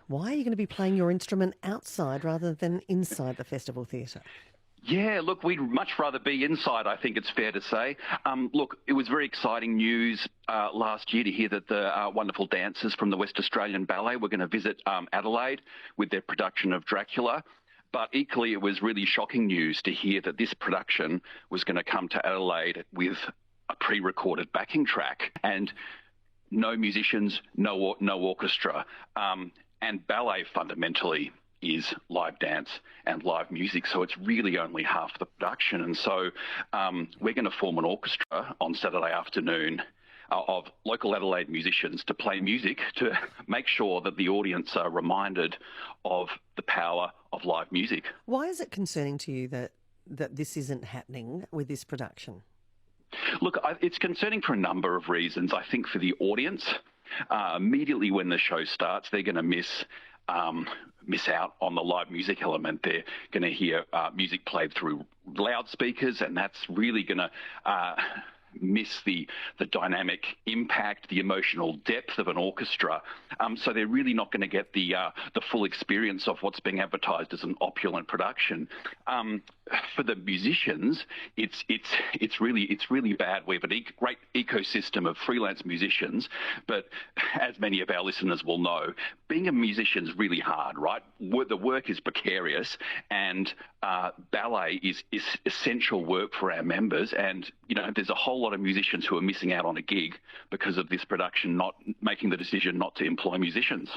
Why are you going to be playing your instrument outside rather than inside the Festival Theatre? Yeah, look, we'd much rather be inside, I think it's fair to say. Look, it was very exciting news last year to hear that the wonderful dancers from the West Australian Ballet were going to visit Adelaide with their production of Dracula. But equally, it was really shocking news to hear that this production was going to come to Adelaide with a pre-recorded backing track and no musicians, no orchestra. And ballet fundamentally is live dance and live music, so it's really only half the production. And so we're going to form an orchestra on Saturday afternoon of local Adelaide musicians to play music to make sure that the audience are reminded of the power of live music. Why is it concerning to you that this isn't happening with this production? Look, it's concerning for a number of reasons. I think for the audience, immediately when the show starts, they're going to miss out on the live music element. They're going to hear music played through loudspeakers, and that's really going to miss the dynamic impact, the emotional depth of an orchestra. So they're really not going to get the full experience of what's being advertised as an opulent production. For the musicians, it's really bad. We have a great ecosystem of freelance musicians, but as many of our listeners will know, being a musician is really hard, right? The work is precarious, and ballet is essential work for our members. And there's a whole lot of musicians who are missing out on a gig because of this production not making the decision not to employ musicians.